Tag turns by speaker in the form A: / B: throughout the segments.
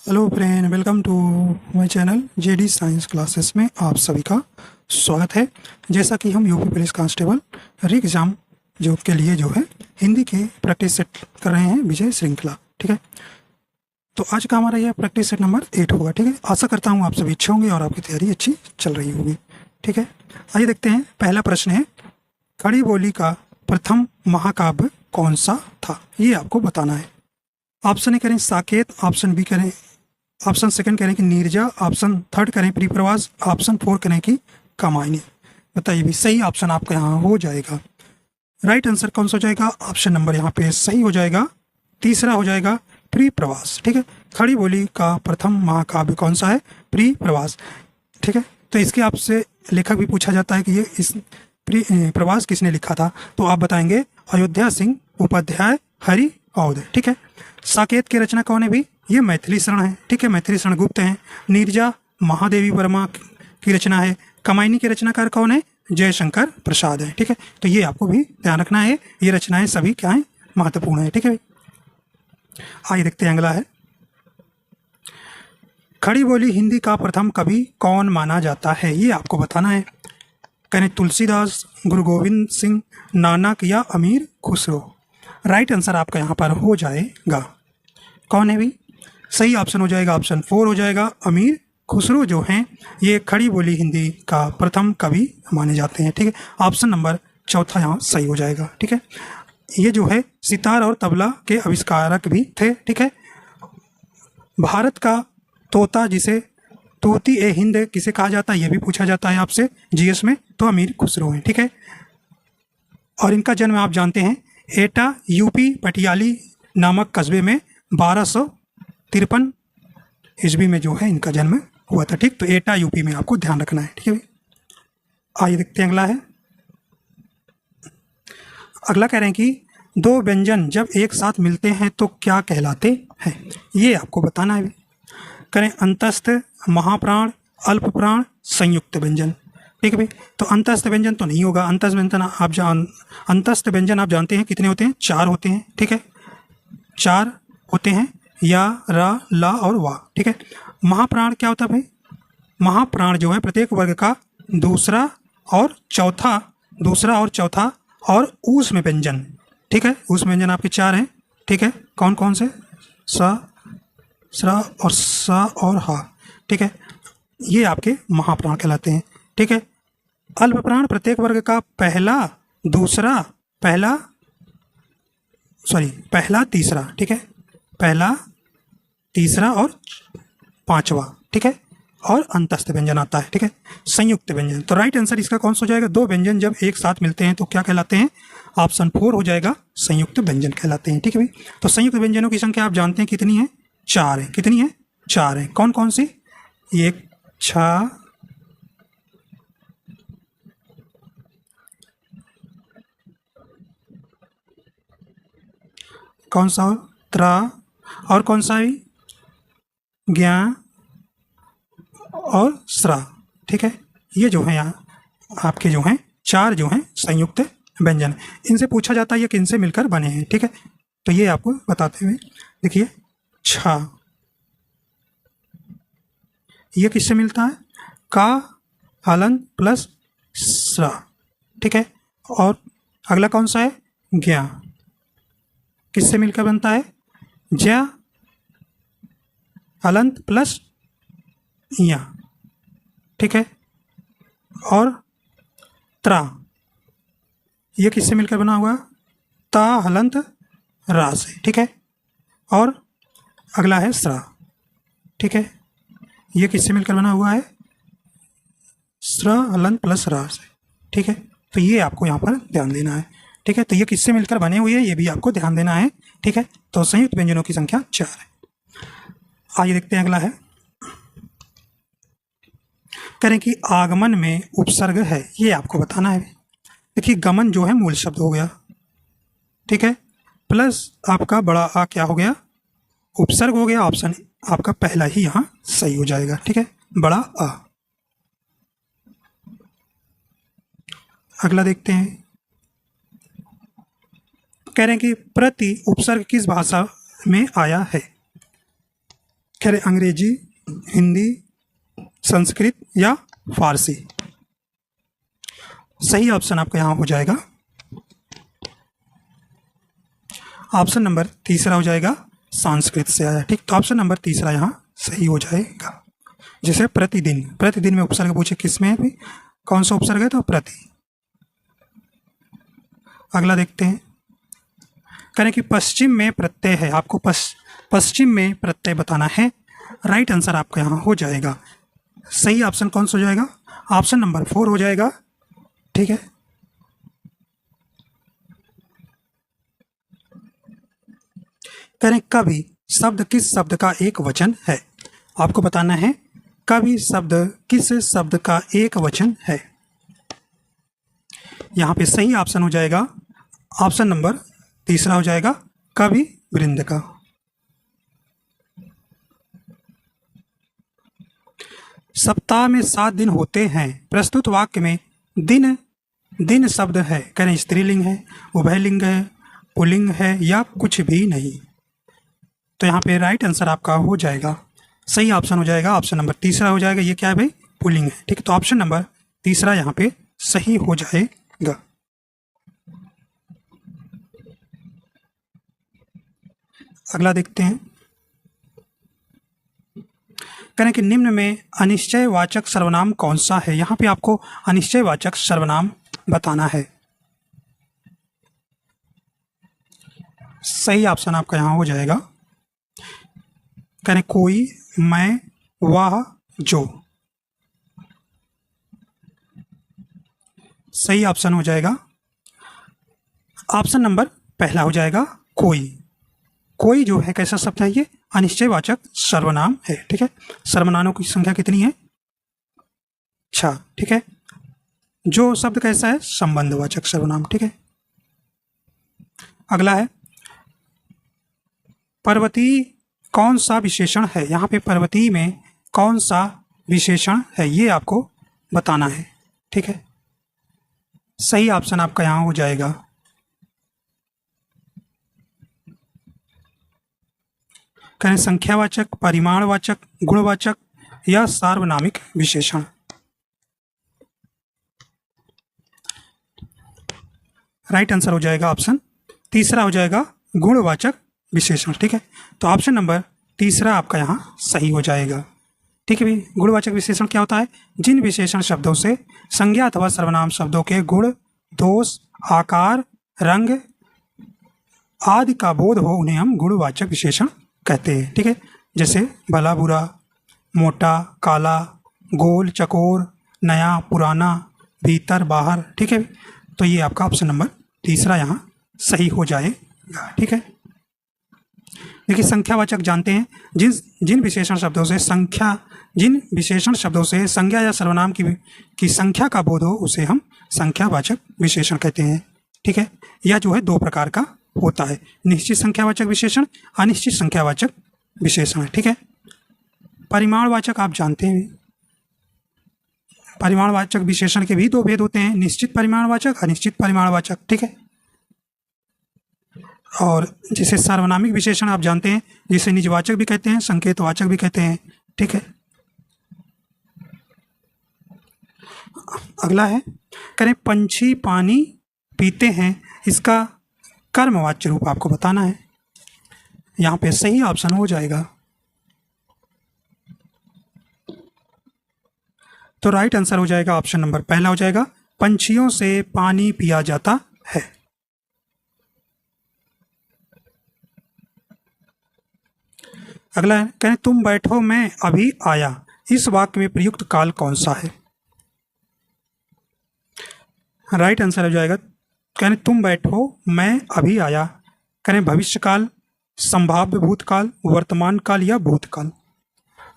A: Hello friend, welcome to my channel JD science classes में आप सभी का स्वागत है। जैसा कि हम UP police constable re exam जो के लिए जो है हिंदी के प्रैक्टिस सेट कर रहे हैं विजय श्रृंखला। ठीक है, तो आज का हमारा यह प्रैक्टिस सेट नंबर 8 होगा। ठीक है, आशा करता हूँ आप सभी अच्छे होंगे और आपकी तैयारी अच्छी चल रही होगी। ठीक है, आइए देखते हैं। पहला प्रश्न है, खड़ी बोली का प्रथम महाकाव्य कौन सा था, ये आपको बताना है। ऑप्शन ए करें साकेत, ऑप्शन बी करें, ऑप्शन सेकंड करें कि नीरजा, ऑप्शन थर्ड करें परिप्रवास, ऑप्शन फोर करें कि कामायनी। बताइए भी सही ऑप्शन आपका यहाँ हो जाएगा। राइट आंसर कौन सा हो जाएगा? ऑप्शन नंबर यहाँ पे सही हो जाएगा, तीसरा हो जाएगा परिप्रवास। ठीक है, खड़ी बोली का प्रथम महाकाव्य कौन सा है? परिप्रवास। ठीक है, तो इसके आपसे लेखक भी पूछा जाता है कि ये इस प्रवास किसने लिखा था, तो आप बताएंगे अयोध्या सिंह उपाध्याय हरि औध। ठीक है, साकेत की रचना कौन है भी? ये मैथिली शरण है। ठीक है, मैथिली शरण गुप्त हैं। नीरजा महादेवी वर्मा की रचना है। कामायनी के रचनाकार कौन है? जयशंकर प्रसाद है। ठीक है, तो ये आपको भी ध्यान रखना है, ये रचनाएं सभी क्या है? महत्वपूर्ण है। ठीक है, आइए देखते हैं अगला है, खड़ी बोली हिंदी का प्रथम कवि कौन माना जाता है, ये आपको बताना है। करें तुलसीदास, गुरु गोविंद सिंह, नानक या अमीर खुसरो। राइट आंसर आपका यहाँ पर हो जाएगा, कौन है भी? सही ऑप्शन हो जाएगा, ऑप्शन फोर हो जाएगा, अमीर खुसरो जो हैं ये खड़ी बोली हिंदी का प्रथम कवि माने जाते हैं। ठीक है, ऑप्शन नंबर चौथा यहाँ सही हो जाएगा। ठीक है, ये जो है सितार और तबला के आविष्कारक भी थे। ठीक है, भारत का तोता जिसे तोती ए हिंद किसे कहा जाता है, ये भी पूछा जाता है आपसे जीएस में, तो अमीर खुसरो हैं। ठीक है, और इनका जन्म आप जानते हैं एटा यूपी पटियाली नामक कस्बे में 1253 ईस्वी में जो है इनका जन्म हुआ था। ठीक, तो एटा यूपी में आपको ध्यान रखना है। ठीक है, आइए देखते हैं अगला है। अगला कह रहे हैं कि दो व्यंजन जब एक साथ मिलते हैं तो क्या कहलाते हैं, ये आपको बताना है। करें अंतस्थ, महाप्राण, अल्प प्राण, संयुक्त व्यंजन। ठीक है भाई, तो अंतस्थ व्यंजन तो नहीं होगा। अंतस्थ व्यंजन आप जानते हैं कितने होते हैं? 4 होते हैं। ठीक है, 4 होते हैं, या, रा, ला और वा। ठीक है, महाप्राण क्या होता है भाई? महाप्राण जो है प्रत्येक वर्ग का दूसरा और चौथा और ऊष् में व्यंजन। ठीक है, ऊष्म व्यंजन आपके 4 हैं। ठीक है, कौन कौन से? स, स्रा और सा और हा। ठीक है, ये आपके महाप्राण कहलाते हैं। ठीक है, अल्प प्राण प्रत्येक वर्ग का पहला तीसरा। ठीक है, पहला तीसरा और पांचवा। ठीक है, और अंतस्थ व्यंजन आता है। ठीक है, संयुक्त व्यंजन, तो राइट आंसर इसका कौन सा हो जाएगा? दो व्यंजन जब एक साथ मिलते हैं तो क्या कहलाते हैं? ऑप्शन 4 हो जाएगा, संयुक्त व्यंजन कहलाते हैं। ठीक है भाई, तो संयुक्त व्यंजनों की संख्या आप जानते हैं कितनी है? 4 है। कितनी है? 4 है। कौन कौन सी? ये छा, कौन सा? त्रा, और कौन सा है? ज्ञा और स्रा। ठीक है, ये जो है यहाँ आपके जो हैं 4 जो हैं संयुक्त व्यंजन। इनसे पूछा जाता है ये किनसे मिलकर बने हैं। ठीक है, तो ये आपको बताते हुए देखिए, छा ये किससे मिलता है? का हलन प्लस स्रा। ठीक है, और अगला कौन सा है? ज्ञा, किससे मिलकर बनता है? ज्या हलंत प्लस या। ठीक है, और त्रा ये किससे मिलकर बना हुआ? ता हलंत रा से। ठीक है, और अगला है स्रा। ठीक है, ये किससे मिलकर बना हुआ है? स्रा हलंत प्लस रा से। ठीक है, तो ये आपको यहाँ पर ध्यान देना है। ठीक है, तो ये किससे मिलकर बने हुए हैं ये भी आपको ध्यान देना है। ठीक है, तो संयुक्त व्यंजनों की संख्या 4 है। आइए देखते हैं अगला है, करें कि आगमन में उपसर्ग है, ये आपको बताना है। देखिए, गमन जो है मूल शब्द हो गया। ठीक है, प्लस आपका बड़ा आ क्या हो गया? उपसर्ग हो गया। ऑप्शन आपका पहला ही यहाँ सही हो जाएगा। ठीक है, बड़ा आ। अगला देखते हैं, कह रहे हैं कि प्रति उपसर्ग किस भाषा में आया है? कह रहे अंग्रेजी, हिंदी, संस्कृत या फारसी। सही ऑप्शन आपका यहाँ हो जाएगा ऑप्शन नंबर तीसरा हो जाएगा, संस्कृत से आया। ठीक, तो ऑप्शन नंबर तीसरा यहाँ सही हो जाएगा। जैसे प्रतिदिन, प्रतिदिन में उपसर्ग पूछे किस में भी कौन सा उपसर्ग है, तो प्रति। अगला देखते हैं, करें कि पश्चिम में प्रत्यय है, आपको पश्चिम में प्रत्यय बताना है। राइट आंसर आपका यहाँ हो जाएगा, सही ऑप्शन कौन सा हो जाएगा, ऑप्शन नंबर 4 हो जाएगा। ठीक है, करें कवि शब्द किस शब्द का एक वचन है, आपको बताना है कवि शब्द किस शब्द का एक वचन है। यहाँ पे सही ऑप्शन हो जाएगा ऑप्शन नंबर तीसरा हो जाएगा, कवि वृंद का। सप्ताह में 7 दिन होते हैं, प्रस्तुत वाक्य में दिन दिन शब्द है, करें स्त्रीलिंग है, उभयलिंग है, पुल्लिंग है या कुछ भी नहीं। तो यहाँ पे राइट आंसर आपका हो जाएगा, सही ऑप्शन हो जाएगा ऑप्शन नंबर तीसरा हो जाएगा। ये क्या है भाई, पुल्लिंग है। ठीक है, तो ऑप्शन नंबर तीसरा यहाँ पे सही हो जाएगा। अगला देखते हैं, करें कि निम्न में अनिश्चयवाचक सर्वनाम कौन सा है। यहाँ पे आपको अनिश्चयवाचक सर्वनाम बताना है। सही ऑप्शन आपका यहाँ हो जाएगा, करें कोई, मैं, वह, जो। सही ऑप्शन हो जाएगा ऑप्शन नंबर पहला हो जाएगा, कोई। कोई जो है कैसा शब्द है, ये अनिश्चयवाचक सर्वनाम है। ठीक है, सर्वनामों की संख्या कितनी है, 6। ठीक है, जो शब्द कैसा है, संबंधवाचक सर्वनाम। ठीक है, अगला है, पर्वती कौन सा विशेषण है। यहाँ पे पर्वती में कौन सा विशेषण है, ये आपको बताना है। ठीक है, सही ऑप्शन आपका यहाँ हो जाएगा करें संख्यावाचक, परिमाणवाचक, गुणवाचक या सार्वनामिक विशेषण। राइट आंसर हो जाएगा ऑप्शन तीसरा हो जाएगा, गुणवाचक विशेषण। ठीक है, तो ऑप्शन नंबर तीसरा आपका यहाँ सही हो जाएगा। ठीक है भाई, गुणवाचक विशेषण क्या होता है, जिन विशेषण शब्दों से संज्ञा अथवा सर्वनाम शब्दों के गुण, दोष, आकार, रंग आदि का बोध हो, उन्हें हम गुणवाचक विशेषण कहते हैं। ठीक है, जैसे भला बुरा, मोटा काला, गोल चकोर, नया पुराना, भीतर बाहर। ठीक है, तो ये आपका ऑप्शन नंबर तीसरा यहाँ सही हो जाएगा। ठीक है, देखिए संख्यावाचक जानते हैं, जिन विशेषण शब्दों से संज्ञा या सर्वनाम की संख्या का बोध हो, उसे हम संख्यावाचक विशेषण कहते हैं। ठीक है, यह जो है 2 प्रकार का होता है, निश्चित संख्यावाचक विशेषण, अनिश्चित संख्यावाचक विशेषण। ठीक है, परिमाणवाचक आप जानते हैं, परिमाणवाचक विशेषण के भी 2 भेद होते हैं, निश्चित परिमाणवाचक, अनिश्चित परिमाणवाचक। ठीक है, और जिसे सार्वनामिक विशेषण आप जानते हैं, जिसे निजवाचक भी कहते हैं, संकेतवाचक भी कहते हैं। ठीक है, अगला है, करें पंछी पानी पीते हैं, इसका कर्मवाच्य रूप आपको बताना है। यहाँ पे सही ऑप्शन हो जाएगा, तो राइट आंसर हो जाएगा ऑप्शन नंबर पहला हो जाएगा, पंछियों से पानी पिया जाता है। अगला है, कहें तुम बैठो मैं अभी आया, इस वाक्य में प्रयुक्त काल कौन सा है। राइट आंसर हो जाएगा, कहें तुम बैठो मैं अभी आया, करें भविष्यकाल, संभाव्य भूतकाल, वर्तमान काल या भूतकाल।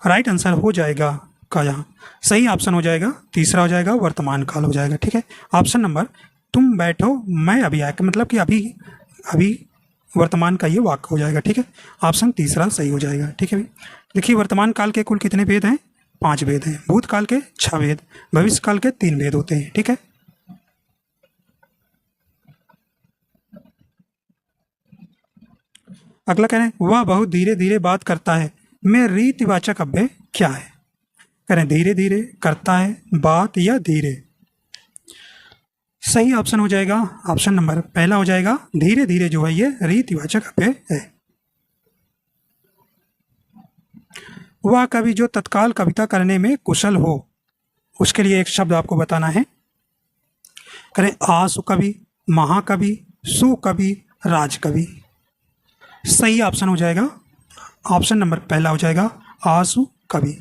A: राइट आंसर हो जाएगा का यहाँ सही ऑप्शन हो जाएगा तीसरा हो जाएगा, वर्तमान काल हो जाएगा। ठीक है, ऑप्शन नंबर तुम बैठो मैं अभी आया, मतलब कि अभी वर्तमान का ये वाक्य हो जाएगा। ठीक है, ऑप्शन तीसरा सही हो जाएगा। ठीक है, देखिए वर्तमान काल के कुल कितने भेद हैं, 5 भेद हैं, भूतकाल के 6 भेद, भविष्य काल के 3 भेद होते हैं। ठीक है, अगला कह रहे हैं, वह बहुत धीरे धीरे बात करता है, में रीतिवाचक अव्यय क्या है? करें धीरे धीरे, करता है, बात या धीरे। सही ऑप्शन हो जाएगा ऑप्शन नंबर पहला हो जाएगा, धीरे धीरे जो है ये रीतिवाचक अव्यय है। वह कवि जो तत्काल कविता करने में कुशल हो, उसके लिए एक शब्द आपको बताना है। करें आसु कवि, महाकवि, सुकवि, राजकवि। सही ऑप्शन हो जाएगा ऑप्शन नंबर पहला हो जाएगा आसु कवि।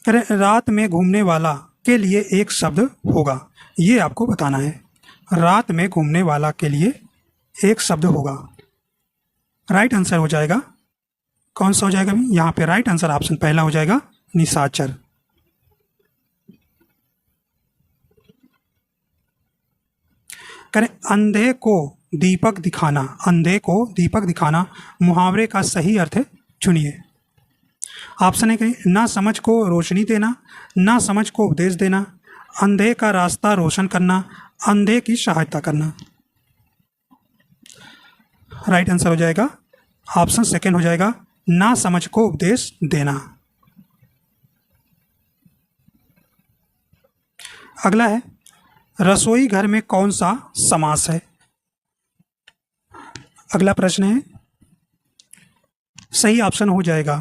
A: करें रात में घूमने वाला के लिए एक शब्द होगा, ये आपको बताना है। रात में घूमने वाला के लिए एक शब्द होगा। राइट आंसर हो जाएगा कौन सा हो जाएगा भी? यहाँ पे राइट आंसर ऑप्शन पहला हो जाएगा निशाचर। करें अंधे को दीपक दिखाना, अंधे को दीपक दिखाना मुहावरे का सही अर्थ चुनिए। ऑप्शन है कि ना समझ को रोशनी देना, ना समझ को उपदेश देना, अंधे का रास्ता रोशन करना, अंधे की सहायता करना। राइट आंसर हो जाएगा ऑप्शन सेकंड हो जाएगा, ना समझ को उपदेश देना। अगला है रसोई घर में कौन सा समास है? अगला प्रश्न है, सही ऑप्शन हो जाएगा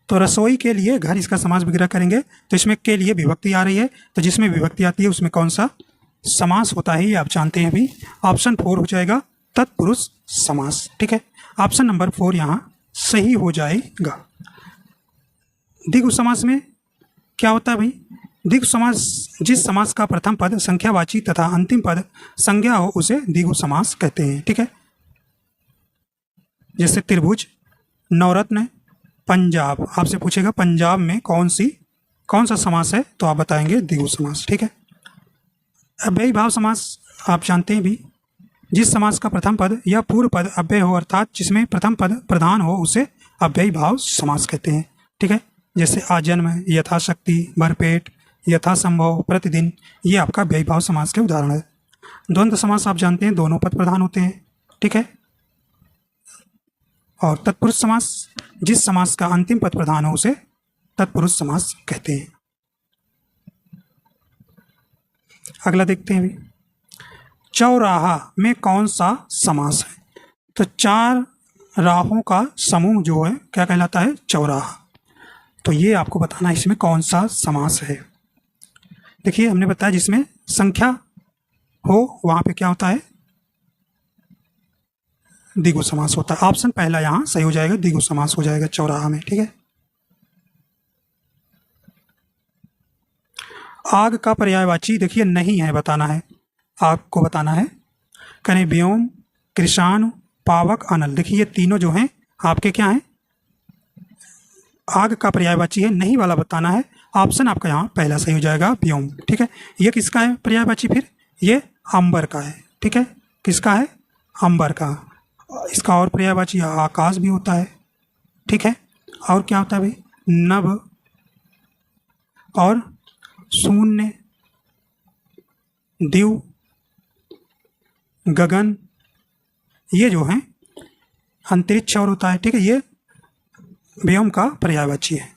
A: तो रसोई के लिए घर, इसका समास विग्रह करेंगे तो इसमें के लिए विभक्ति आ रही है, तो जिसमें विभक्ति आती है उसमें कौन सा समास होता है ये आप जानते हैं अभी। ऑप्शन 4 हो जाएगा तत्पुरुष समास। ठीक है, ऑप्शन नंबर 4 यहाँ सही हो जाएगा। द्विगु समास में क्या होता है भाई? द्विगु समास जिस समास का प्रथम पद संख्यावाची तथा अंतिम पद संज्ञा हो उसे द्विगु समास कहते हैं। ठीक है, जैसे त्रिभुज, नवरत्न, पंजाब। आपसे पूछेगा पंजाब में कौन सा समास है तो आप बताएंगे द्विगु समास। ठीक है, अव्ययी भाव समास आप जानते हैं भी, जिस समास का प्रथम पद या पूर्व पद अव्यय हो अर्थात जिसमें प्रथम पद प्रधान हो उसे अव्ययी भाव समास कहते हैं। ठीक है, जैसे आजन्म, यथाशक्ति, भरपेट, यथासंभव, प्रतिदिन, ये आपका अव्ययी भाव समास के उदाहरण है। द्वंद्व समास आप जानते हैं दोनों पद प्रधान होते हैं। ठीक है, और तत्पुरुष समास जिस समास का अंतिम पद प्रधान हो उसे तत्पुरुष समास कहते हैं। अगला देखते हैं अभी, चौराहा में कौन सा समास है? तो चार राहों का समूह जो है क्या कहलाता है? चौराहा। तो ये आपको बताना है इसमें कौन सा समास है। देखिए हमने बताया जिसमें संख्या हो वहां पे क्या होता है? द्विगु समास होता है। ऑप्शन पहला यहाँ सही हो जाएगा, द्विगु समास हो जाएगा चौराहा में। ठीक है, आग का पर्यायवाची देखिए नहीं है, बताना है आपको, बताना है। करें व्योम, कृषाण, पावक, अनल। देखिए ये तीनों जो हैं आपके क्या हैं? आग का पर्यायवाची है, नहीं वाला बताना है। ऑप्शन आपका यहाँ पहला सही हो जाएगा व्योम। ठीक है, ये किसका है पर्यायवाची? फिर ये अंबर का है। ठीक है, किसका है? अंबर का। इसका और पर्यायवाची आकाश भी होता है। ठीक है, और क्या होता है भाई? नभ और शून्य, दिव, गगन, ये जो है अंतरिक्ष और होता है। ठीक है, ये व्योम का पर्यायवाची है।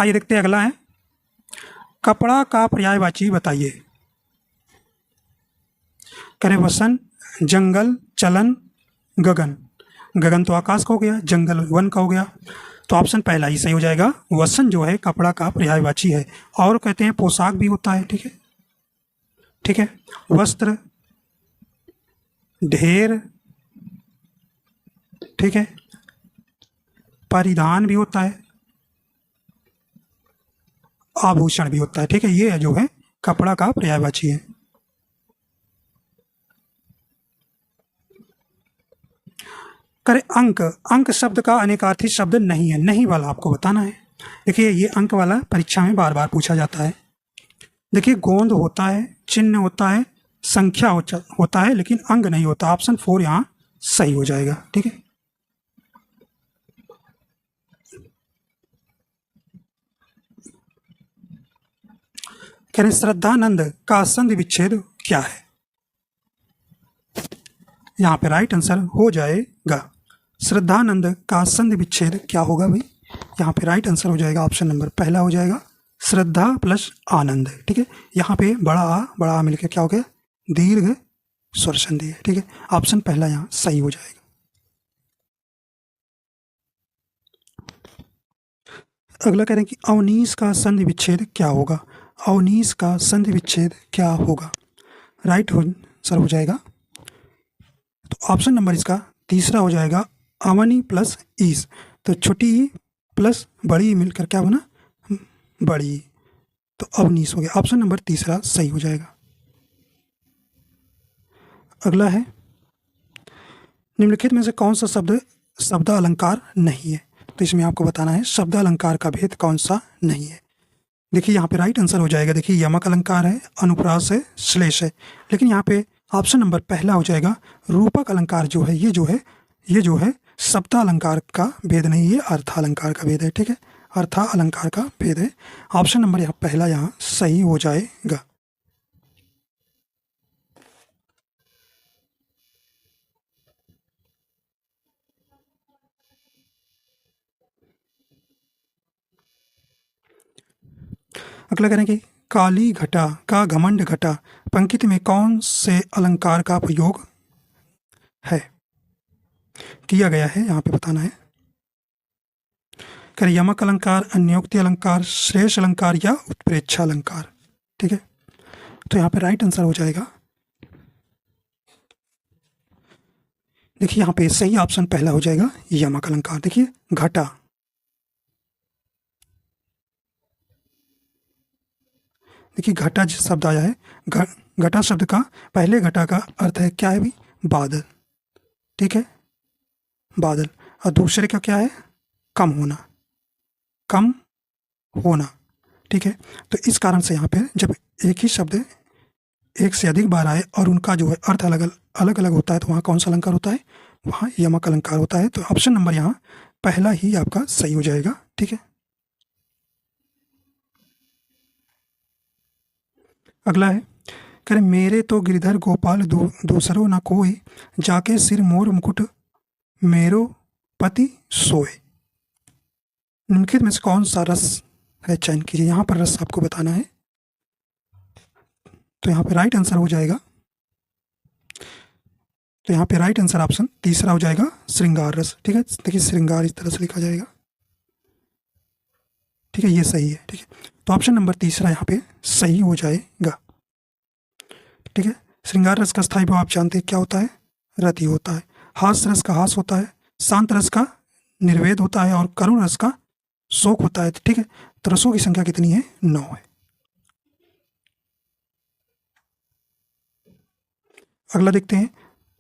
A: आइए देखते हैं अगला है, कपड़ा का पर्यायवाची बताइए। करें वसन, जंगल, चलन, गगन। गगन तो आकाश का हो गया, जंगल वन का हो गया, तो ऑप्शन पहला ही सही हो जाएगा। वसन जो है कपड़ा का पर्यायवाची है। और कहते हैं पोशाक भी होता है। ठीक है, ठीक है, वस्त्र, ढेर, ठीक है, परिधान भी होता है, आभूषण भी होता है। ठीक है, ये जो है कपड़ा का पर्यायवाची है। करे अंक, अंक शब्द का अनेकार्थी शब्द नहीं है, नहीं वाला आपको बताना है। देखिए ये अंक वाला परीक्षा में बार बार पूछा जाता है। देखिए गोंद होता है, चिन्ह होता है, संख्या होता है, लेकिन अंग नहीं होता। ऑप्शन 4 यहाँ सही हो जाएगा। ठीक है, कह रहे श्रद्धानंद का संधि विच्छेद क्या है? यहाँ पे राइट आंसर हो जाएगा श्रद्धानंद का संधि विच्छेद क्या होगा भाई? यहाँ पे राइट आंसर हो जाएगा ऑप्शन नंबर पहला हो जाएगा श्रद्धा प्लस आनंद। ठीक है, यहाँ पे बड़ा आ मिलकर क्या हो गया? दीर्घ स्वर संधि है। ठीक है, ऑप्शन पहला यहाँ सही हो जाएगा। अगला कह रहे हैं कि अवनीश का संधि विच्छेद क्या होगा? अवनीश का संधि विच्छेद क्या होगा? राइट आंसर हो जाएगा, तो ऑप्शन नंबर इसका तीसरा हो जाएगा अवनी प्लस ईस। तो छोटी ई प्लस बड़ी ई मिलकर क्या बना? बड़ी ई, तो अवनीश हो गया। ऑप्शन नंबर तीसरा सही हो जाएगा। अगला है निम्नलिखित में से कौन सा शब्द शब्द अलंकार नहीं है? तो इसमें आपको बताना है शब्द अलंकार का भेद कौन सा नहीं है। देखिए यहाँ पे राइट आंसर हो जाएगा, देखिए यमक अलंकार है, अनुप्रास है, श्लेष है, लेकिन यहाँ पे ऑप्शन नंबर पहला हो जाएगा रूपक अलंकार जो है ये जो है शब्द अलंकार का भेद नहीं है, अर्थालंकार का भेद है। ठीक है, अर्था अलंकार का भेद है। ऑप्शन नंबर यहाँ पहला यहाँ सही हो जाएगा। अगला करें कि काली घटा का घमंड घटा पंक्ति में कौन से अलंकार का प्रयोग है किया गया है? यहाँ पे बताना है। करें यमक अलंकार, अन्योक्ति अलंकार, श्रेष्ठ अलंकार या उत्प्रेक्षा अलंकार। ठीक है, तो यहाँ पे राइट आंसर हो जाएगा, देखिए यहाँ पे सही ऑप्शन पहला हो जाएगा यमक अलंकार। देखिए घटा, देखिए घटा जो शब्द आया है, घटा शब्द का पहले घटा का अर्थ है क्या है भी? बादल। ठीक है, बादल, और दूसरे का क्या है? कम होना, कम होना। ठीक है, तो इस कारण से यहाँ पे जब एक ही शब्द एक से अधिक बार आए और उनका जो है अर्थ अलग अलग होता है, तो वहाँ कौन सा अलंकार होता है? वहाँ यमक अलंकार होता है। तो ऑप्शन नंबर यहाँ पहला ही आपका सही हो जाएगा। ठीक है, अगला है करें मेरे तो गिरधर गोपाल दूसरो न कोई, जाके सिर मोर मुकुट मेरो पति सोए। निम्नलिखित में से कौन सा रस है? चयन कीजिए। यहाँ पर रस आपको बताना है, तो यहाँ पे राइट आंसर हो जाएगा, तो यहाँ पे राइट आंसर ऑप्शन तीसरा हो जाएगा श्रृंगार रस। ठीक है, देखिए श्रृंगार इस तरह से लिखा जाएगा। ठीक है, ये सही है। ठीक है, तो ऑप्शन नंबर तीसरा यहाँ पे सही हो जाएगा। ठीक है, श्रृंगार रस का स्थायी भाव आप जानते हैं क्या होता है? रति होता है। हास्य रस का हास होता है, शांत रस का निर्वेद होता है, और करुण रस का शोक होता है। ठीक है, तो रसों की संख्या कितनी है? 9 है। अगला देखते हैं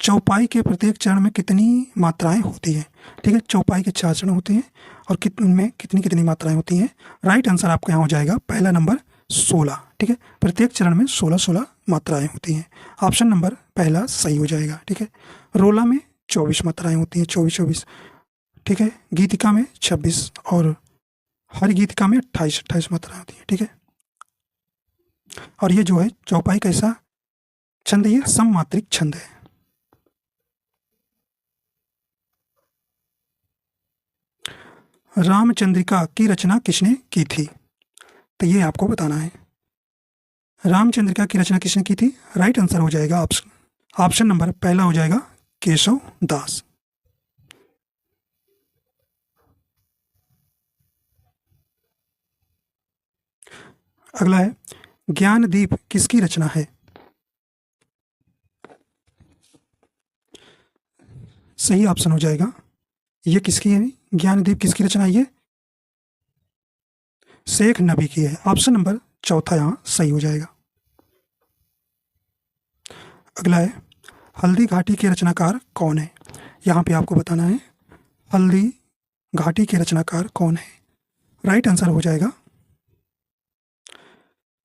A: चौपाई के प्रत्येक चरण में कितनी मात्राएं होती हैं? ठीक है, चौपाई के 4 चरण होते हैं और उनमें कितनी कितनी मात्राएं होती हैं? राइट आंसर आपका यहाँ हो जाएगा पहला नंबर 16। ठीक है, प्रत्येक चरण में 16 मात्राएं होती हैं। ऑप्शन नंबर पहला सही हो जाएगा। ठीक है, रोला में 24 मात्राएं होती हैं, 24। ठीक है, गीतिका में 26 और हर गीतिका में 28 मात्राएं होती हैं। ठीक है, और ये जो है चौपाई कैसा छंद? ये सममात्रिक छंद है। रामचंद्रिका की रचना किसने की थी? तो ये आपको बताना है। रामचंद्रिका की रचना किसने की थी? राइट आंसर हो जाएगा ऑप्शन नंबर पहला हो जाएगा केशव दास। अगला है ज्ञानदीप किसकी रचना है? सही ऑप्शन हो जाएगा, ये किसकी है? ज्ञानदीप किसकी रचना है? ये शेख नबी की है। ऑप्शन नंबर चौथा यहाँ सही हो जाएगा। अगला है हल्दी घाटी के रचनाकार कौन है? यहाँ पे आपको बताना है हल्दी घाटी के रचनाकार कौन है? राइट आंसर हो जाएगा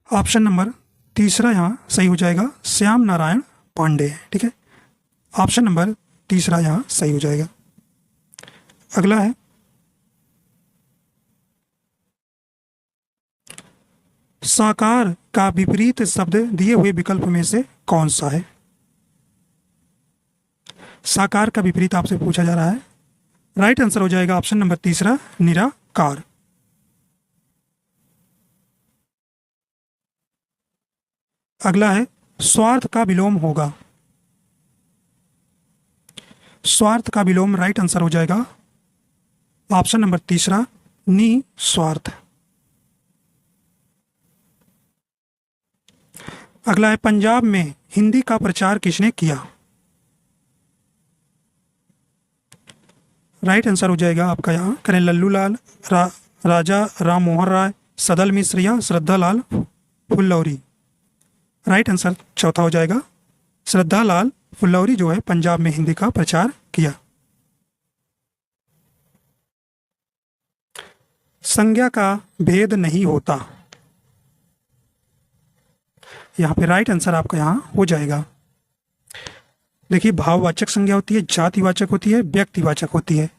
A: ऑप्शन नंबर तीसरा यहाँ सही हो जाएगा, श्याम नारायण पांडे है। ठीक है, ऑप्शन नंबर तीसरा यहाँ सही हो जाएगा। अगला है साकार का विपरीत शब्द दिए हुए विकल्प में से कौन सा है? साकार का विपरीत आपसे पूछा जा रहा है। राइट आंसर हो जाएगा ऑप्शन नंबर तीसरा, निराकार। अगला है स्वार्थ का विलोम होगा। स्वार्थ का विलोम राइट आंसर हो जाएगा ऑप्शन नंबर तीसरा, निस्वार्थ। अगला है पंजाब में हिंदी का प्रचार किसने किया। राइट आंसर हो जाएगा आपका यहाँ करें लल्लू लाल, राजा राम मोहन राय, सदल मिश्र या श्रद्धा लाल फुल्लौरी। राइट आंसर चौथा हो जाएगा, श्रद्धा लाल फुल्लौरी जो है पंजाब में हिंदी का प्रचार किया। संज्ञा का भेद नहीं होता। यहाँ पे राइट आंसर आपका यहाँ हो जाएगा, देखिए भाववाचक संज्ञा होती है, जातिवाचक होती है, व्यक्तिवाचक होती है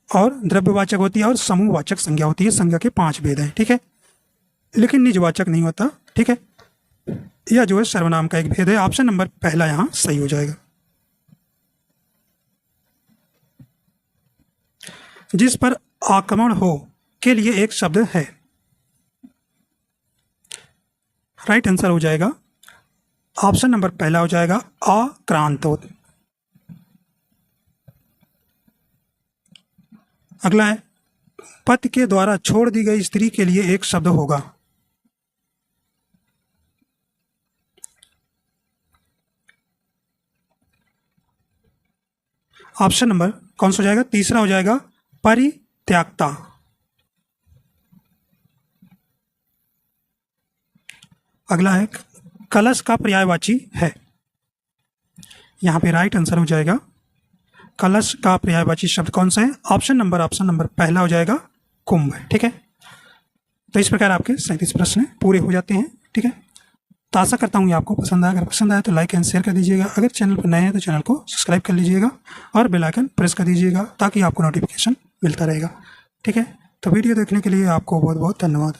A: और द्रव्यवाचक होती है और समूहवाचक संज्ञा होती है। संज्ञा के 5 भेद हैं, ठीक है, लेकिन निजवाचक नहीं होता, ठीक है। यह जो है सर्वनाम का एक भेद है। ऑप्शन नंबर पहला यहाँ सही हो जाएगा। जिस पर आक्रमण हो के लिए एक शब्द है। राइट आंसर हो जाएगा ऑप्शन नंबर पहला हो जाएगा, आक्रांत। अगला है पति के द्वारा छोड़ दी गई स्त्री के लिए एक शब्द होगा। ऑप्शन नंबर कौन सा हो जाएगा, तीसरा हो जाएगा, परित्यागता। अगला है कलश का पर्यायवाची है। यहाँ पे राइट आंसर हो जाएगा, कलश का पर्यायवाची शब्द कौन सा है। ऑप्शन नंबर पहला हो जाएगा, कुंभ, ठीक है। तो इस प्रकार आपके 37 प्रश्न पूरे हो जाते हैं, ठीक है। तो आशा करता हूँ ये आपको पसंद आया। अगर पसंद आया तो लाइक एंड शेयर कर दीजिएगा। अगर चैनल पर नए हैं तो चैनल को सब्सक्राइब कर लीजिएगा और बेल आइकन प्रेस कर दीजिएगा ताकि आपको नोटिफिकेशन मिलता रहेगा, ठीक है। तो वीडियो देखने के लिए आपको बहुत बहुत धन्यवाद।